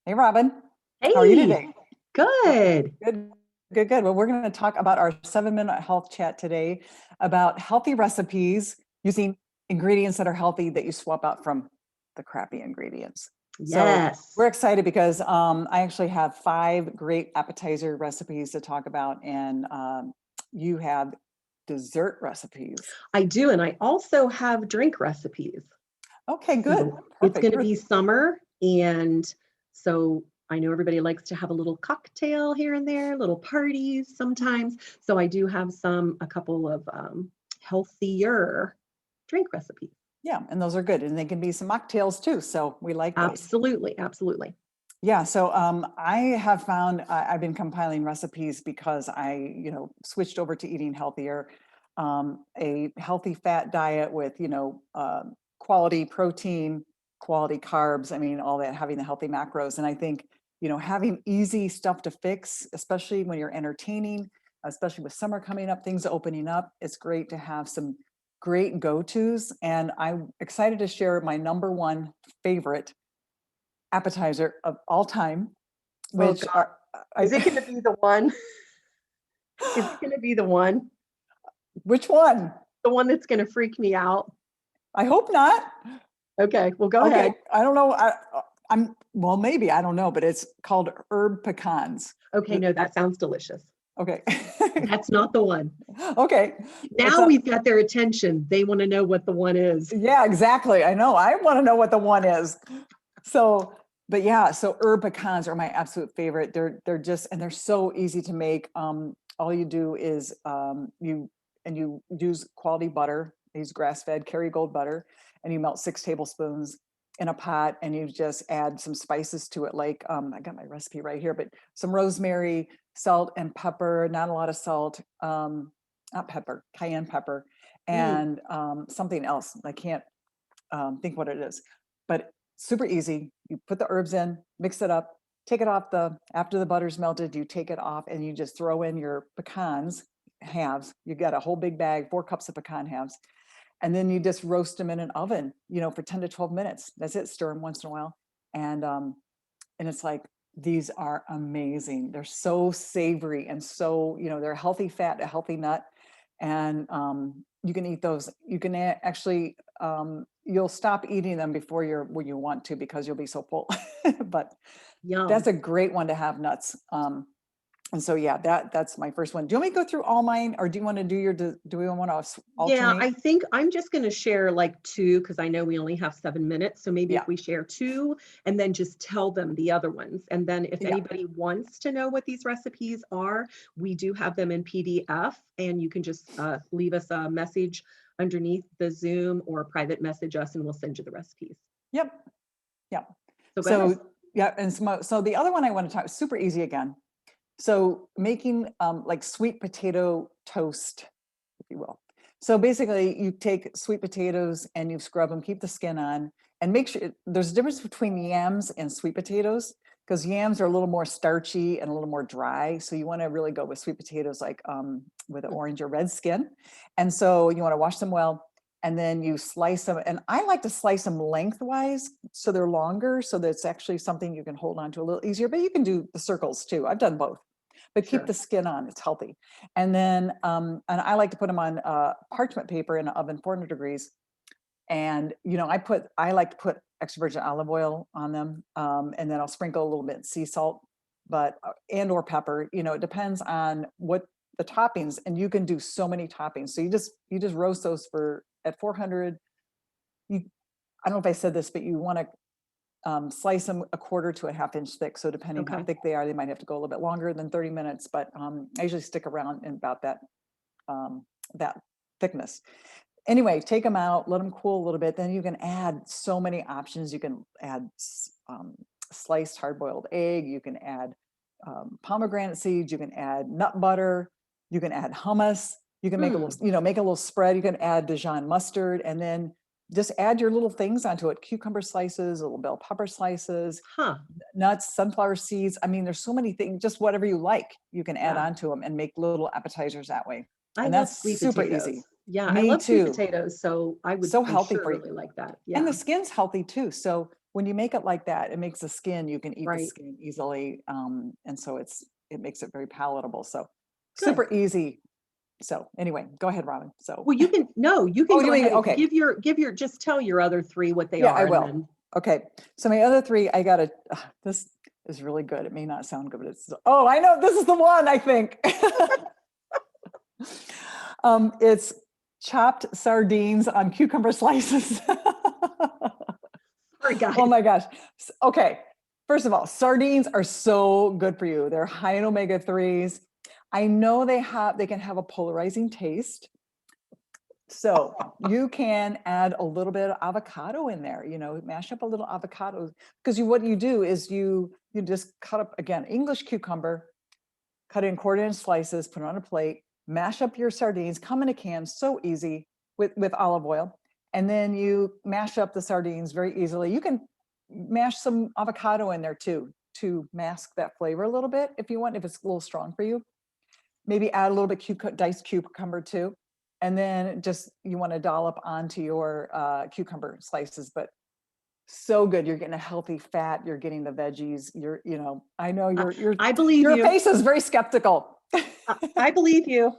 Hey, Robin. How are you Hey, today? good. Good, good, good. Well, we're going to talk about our 7-minute health chat today about healthy recipes using ingredients that are healthy that you swap out from the crappy ingredients. So Yes, we're excited because I actually have 5 great appetizer recipes to talk about, and you have dessert recipes. I do. And I also have drink recipes. Okay, good. So it's Perfect. going to be summer. And so I know everybody likes to have a little cocktail here and there, little parties sometimes. So I do have a couple of healthier drink recipes. Yeah, and those are good. And they can be some mocktails too. So we like those. Absolutely. Absolutely. Yeah, so I have found I've been compiling recipes because I switched over to eating healthier, a healthy fat diet with, quality protein, quality carbs. I mean, all that, having the healthy macros. And I think, having easy stuff to fix, especially when you're entertaining, especially with summer coming up, things opening up, it's great to have some great go-tos. And I'm excited to share my number one favorite appetizer of all time, Oh, which God. are Is I it going to be the one? Is it going to be the one? which one? The one that's going to freak me out? I hope not. Okay, well, go ahead. Okay, I don't know. I'm well, maybe I don't know, but it's called herb pecans. Okay, no, that sounds delicious. Okay, That's not the one. okay. It's Now a we've got their attention. They want to know what the one is. Yeah, exactly. I know. I want to know what the one is. So, but yeah, so herb pecans are my absolute favorite. They're just and they're so easy to make. All you do is you use quality butter. Use grass-fed Kerrygold butter, and you melt 6 tablespoons in a pot, and you just add some spices to it. Like I got my recipe right here, but some rosemary, salt, and pepper. Not a lot of salt. Not pepper, cayenne pepper, Mm, and something else. I can't think what it is, but super easy. You put the herbs in, mix it up, take it off after the butter's melted, you take it off and you just throw in your pecans halves. You got a whole big bag, 4 cups of pecan halves. And then you just roast them in an oven, for 10 to 12 minutes. That's it. Stir them once in a while. And it's like, these are amazing. They're so savory and so, they're a healthy fat, a healthy nut. And you can eat those. You can actually, you'll stop eating them before when you want to because you'll be so full. But that's yum. a great one to have nuts. And so, yeah, that's my first one. Do you want me to go through all mine, or do you want to do we want to Yeah, alternate? I think I'm just going to share like two because I know we only have 7 minutes. So maybe Yeah, if we share two and then just tell them the other ones. And then if yeah. anybody wants to know what these recipes are, we do have them in PDF and you can just leave us a message underneath the Zoom or private message us and we'll send you the recipes. Yep, yep. So go ahead. So yeah, and so the other one I want to talk super easy again. So making like sweet potato toast, if you will. So basically, you take sweet potatoes and you scrub them, keep the skin on, and make sure there's a difference between yams and sweet potatoes because yams are a little more starchy and a little more dry. So you want to really go with sweet potatoes, like with an orange or red skin. And so you want to wash them well, and then you slice them. And I like to slice them lengthwise so they're longer, so that it's actually something you can hold on to a little easier. But you can do the circles too. I've done both, but keep the Sure. skin on. It's healthy. And I like to put them on parchment paper in an oven, 400 degrees. And I like to put extra virgin olive oil on them, and then I'll sprinkle a little bit of sea salt, but and or pepper. It depends on what the toppings, and you can do so many toppings. So you just roast those for at 400. You I don't know if I said this, but you want to slice them a quarter to a half inch thick. So depending how Okay. thick they are, they might have to go a little bit longer than 30 minutes, but I usually stick around in about that thickness. Anyway, take them out, let them cool a little bit. Then you can add so many options. You can add sliced hard-boiled egg. You can add pomegranate seeds. You can add nut butter. You can add hummus. You can Hmm. make a little spread. You can add Dijon mustard, and then just add your little things onto it: cucumber slices, a little bell pepper slices, Huh. nuts, sunflower seeds. I mean, there's so many things. Just whatever you like, you can add Yeah. onto them and make little appetizers that way. I And love that's sweet super easy. potatoes. Yeah, I Me love sweet too. potatoes. So I would, So I'm healthy sure, for you. really like that. And Yeah. the skin's healthy too. So when you make it like that, it makes the skin, you can eat the Right. skin easily. And so it makes it very palatable. So Good. super easy. So anyway, go ahead, Robin. So, Well, you can oh, you go mean, ahead and okay. just tell your other three what they Yeah, I are, and will. then Okay. So my other three, I got to, this is really good. It may not sound good, but oh, I know this is the one, I think. It's chopped sardines on cucumber slices. sorry guys. Oh my gosh. Okay. First of all, sardines are so good for you. They're high in omega-3s. I know they can have a polarizing taste. So you can add a little bit of avocado in there, mash up a little avocado, because what you do is you just cut up, again, English cucumber, cut it in quarter-inch slices, put it on a plate, mash up your sardines, come in a can, so easy with olive oil. And then you mash up the sardines very easily. You can mash some avocado in there too, to mask that flavor a little bit if you want, if it's a little strong for you. Maybe add a little bit diced cucumber too. And then just, you want to dollop onto your cucumber slices, but so good. You're getting a healthy fat. You're getting the veggies. I know I believe your you. face is very skeptical. I believe you.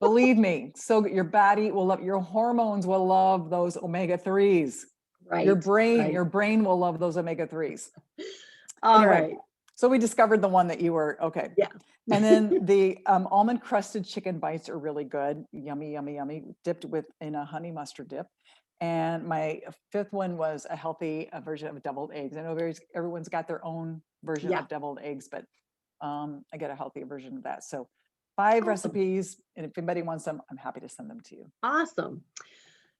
Believe me. So your body will love, your hormones will love those omega-3s. Your Right. brain, Right. your brain will love those omega-3s. All Anyway, right. so we discovered the one that you were, okay. Yeah. And then the almond crusted chicken bites are really good. Yummy, yummy, yummy. Dipped in a honey mustard dip. And my fifth one was a healthy version of deviled eggs. I know everyone's got their own version Yeah. of deviled eggs, but I get a healthier version of that. So 5 Awesome. recipes. And if anybody wants them, I'm happy to send them to you. Awesome.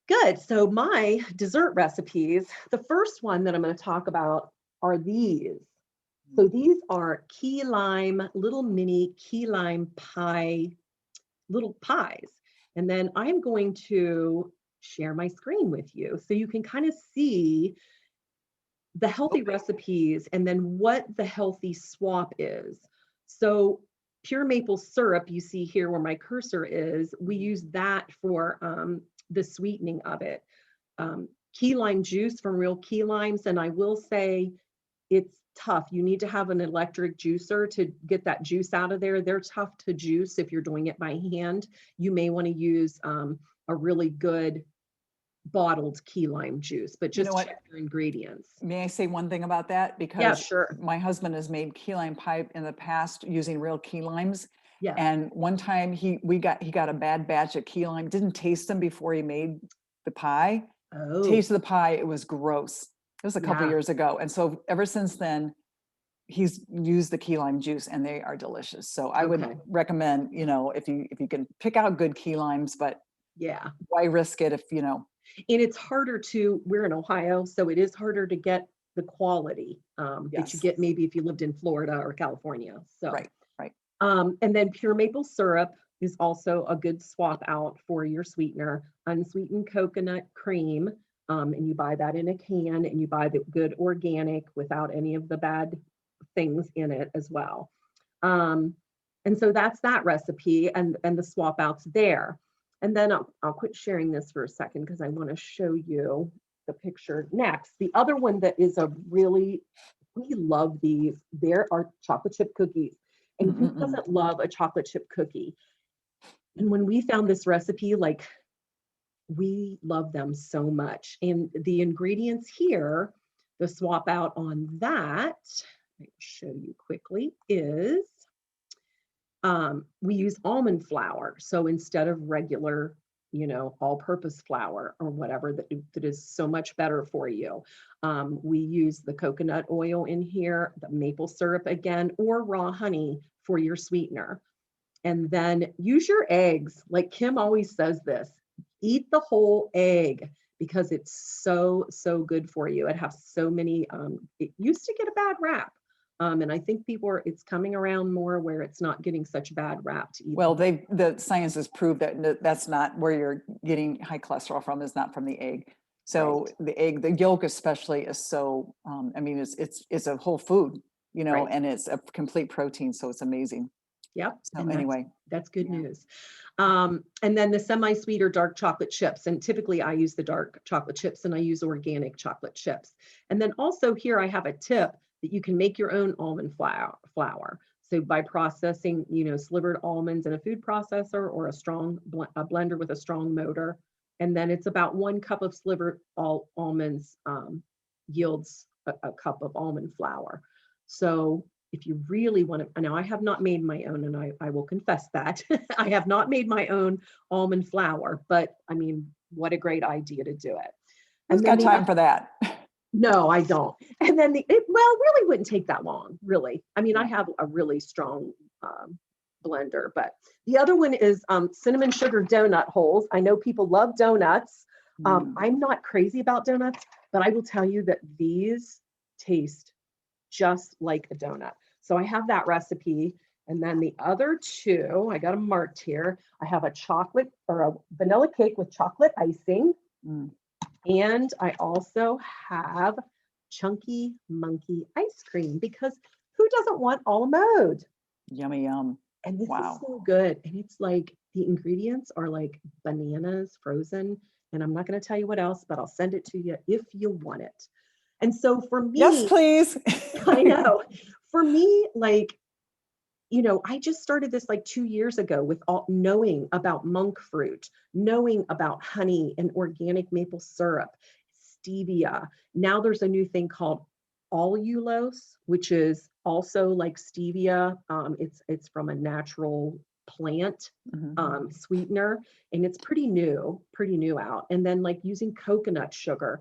Good. So my dessert recipes, the first one that I'm going to talk about are these. So these are key lime, little mini key lime pie, little pies. And then I'm going to share my screen with you so you can kind of see the healthy recipes and then what the healthy swap is. So pure maple syrup, you see here where my cursor is, we use that for the sweetening of it. Key lime juice from real key limes, and I will say it's tough. You need to have an electric juicer to get that juice out of there. They're tough to juice if you're doing it by hand. You may want to use a really good bottled key lime juice, but You know just what? check your ingredients. May I say one thing about that? Yeah, Because sure. my husband has made key lime pie in the past using real key limes. Yeah. And one time he got a bad batch of key lime, didn't taste them before he made the pie. Oh, Tasted the pie, it was gross. It was a couple yeah. years ago. And so ever since then, he's used the key lime juice and they are delicious. So I would Okay. recommend, if you can pick out good key limes, but Yeah. why risk it if, And it's harder we're in Ohio, so it is harder to get the quality that you yes, get maybe if you lived in Florida or California. So, right, right. and then pure maple syrup is also a good swap out for your sweetener. Unsweetened coconut cream, and you buy that in a can, and you buy the good organic without any of the bad things in it as well. And so that's that recipe and the swap outs there. And then I'll quit sharing this for a second because I want to show you the picture next. The other one that is we love these. There are chocolate chip cookies. And who doesn't love a chocolate chip cookie? And when we found this recipe, we love them so much. And the ingredients here, the swap out on that, I'll show you quickly, is we use almond flour. So instead of regular, all-purpose flour or whatever that is so much better for you, we use the coconut oil in here, the maple syrup again, or raw honey for your sweetener. And then use your eggs. Like Kim always says this, eat the whole egg because it's so, so good for you. It has so many, it used to get a bad rap. And I think it's coming around more where it's not getting such a bad rap to eat. Well, the science has proved that that's not where you're getting high cholesterol from, is not from the egg. So Right. the egg, the yolk especially, is so, it's a whole food, Right. and it's a complete protein. So it's amazing. Yep. So And anyway, that's good yeah. news. And then the semi-sweet or dark chocolate chips. And typically I use the dark chocolate chips and I use organic chocolate chips. And then also here I have a tip that you can make your own almond flour. So by processing, slivered almonds in a food processor or a blender with a strong motor. And then it's about 1 cup of slivered almonds yields a cup of almond flour. So if you really want to, now I have not made my own, and I will confess that I have not made my own almond flour, but I mean, what a great idea to do it. Who's And then got time for that? no, I don't. And then really wouldn't take that long, really. I mean, I Yeah. have a really strong blender, but the other one is cinnamon sugar donut holes. I know people love donuts. Mm. I'm not crazy about donuts, but I will tell you that these taste just like a donut. So I have that recipe. And then the other two, I got them marked here. I have a chocolate or a vanilla cake with chocolate icing. Mm. And I also have Chunky Monkey ice cream because who doesn't want a la mode? Yummy, yum. And this is Wow. so good. And it's like the ingredients are like bananas frozen. And I'm not going to tell you what else, but I'll send it to you if you want it. And so for Yes, me, please. I know. For me, like, I just started this like 2 years ago with all knowing about monk fruit, knowing about honey and organic maple syrup, stevia. Now there's a new thing called allulose, which is also like stevia. It's from a natural plant Mhm. sweetener, and it's pretty new out. And then like using coconut sugar.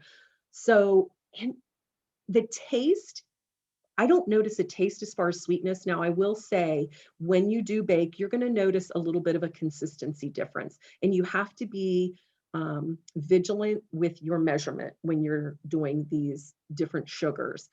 So, and the taste, I don't notice a taste as far as sweetness. Now, I will say when you do bake, you're going to notice a little bit of a consistency difference, and you have to be vigilant with your measurement when you're doing these different sugars.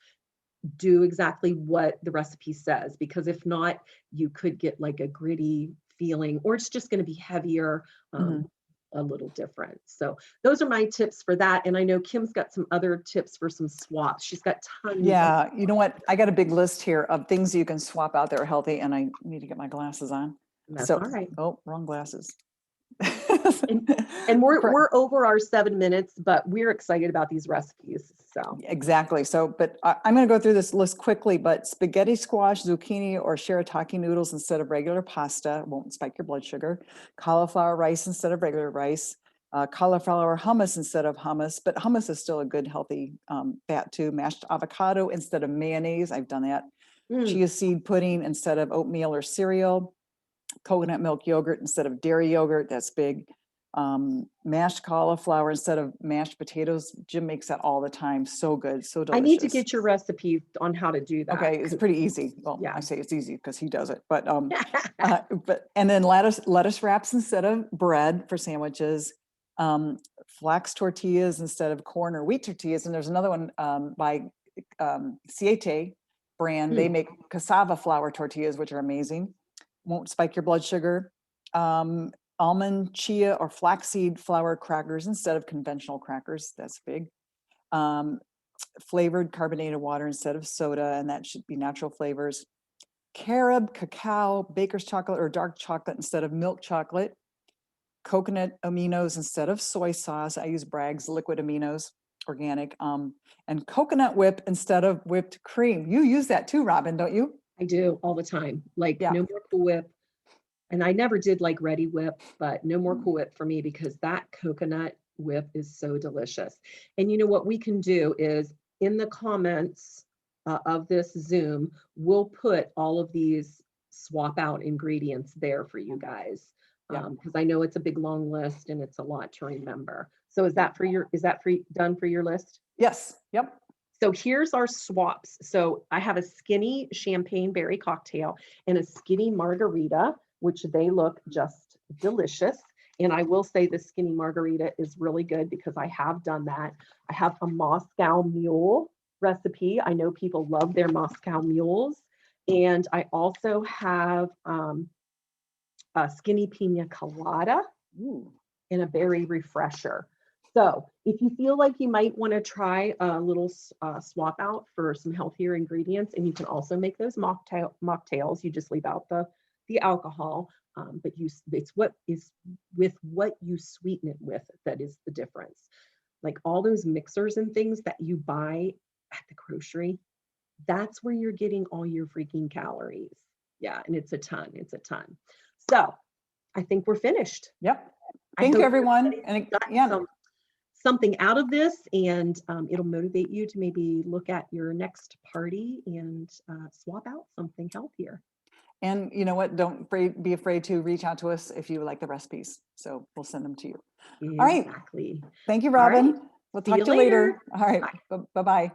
Do exactly what the recipe says, because if not, you could get like a gritty feeling, or it's just going to be heavier. Mhm. A little different. So those are my tips for that. And I know Kim's got some other tips for some swaps. She's got tons of Yeah, you know what? I got a big list here of things you can swap out that are healthy, and I need to get my glasses on. that's So, all right. oh, wrong glasses. And and we're For- we're over our 7 minutes, but we're excited about these recipes. So Exactly. So, but I'm going to go through this list quickly, but spaghetti squash, zucchini, or shirataki noodles instead of regular pasta won't spike your blood sugar. Cauliflower rice instead of regular rice. Cauliflower hummus instead of hummus, but hummus is still a good healthy fat too. Mashed avocado instead of mayonnaise. I've done that. mm, Chia seed pudding instead of oatmeal or cereal. Coconut milk yogurt instead of dairy yogurt. That's big. Mashed cauliflower instead of mashed potatoes. Jim makes that all the time. So good, so I need to delicious. get your recipe on how to do that. Okay, it's pretty easy. Well, Yeah. I say it's easy because he does it, but and then lettuce wraps instead of bread for sandwiches. Flax tortillas instead of corn or wheat tortillas. And there's another one by Siete brand. They Mm, make cassava flour tortillas, which are amazing. Won't spike your blood sugar. Almond, chia, or flaxseed flour crackers instead of conventional crackers. That's big. Um, Flavored carbonated water instead of soda, and that should be natural flavors. Carob, cacao, baker's chocolate, or dark chocolate instead of milk chocolate. Coconut aminos instead of soy sauce. I use Bragg's liquid aminos, organic. And coconut whip instead of whipped cream. You use that too, Robin, don't you? I do all the time. Like Yeah. no more Cool Whip. And I never did like Ready Whip, but no more Mm. Cool Whip for me because that coconut whip is so delicious. And you know what we can do is in the comments of this Zoom, we'll put all of these swap out ingredients there for you guys. Yeah. Because I know it's a big long list and it's a lot to remember. So is Yeah. that for done for your list? Yes. Yep. So here's our swaps. So I have a skinny champagne berry cocktail and a skinny margarita, which they look just delicious. And I will say the skinny margarita is really good because I have done that. I have a Moscow Mule recipe. I know people love their Moscow Mules. And I also have a skinny pina colada Ooh. and a berry refresher. So if you feel like you might want to try a little swap out for some healthier ingredients, and you can also make those mocktails, you just leave out the alcohol, but it's what is with what you sweeten it with that is the difference. Like all those mixers and things that you buy at the grocery, that's where you're getting all your freaking calories. Yeah, and it's a ton. It's a ton. So I think we're finished. Yep. I Thank you, hope everyone. everybody And got yeah, something out of this, and it'll motivate you to maybe look at your next party and swap out something healthier. and you know what? Don't be afraid to reach out to us if you like the recipes. So we'll send them to you. All right. Exactly. Thank you, All right. Robin. We'll See talk you to you later. later. All right. Bye. Bye-bye.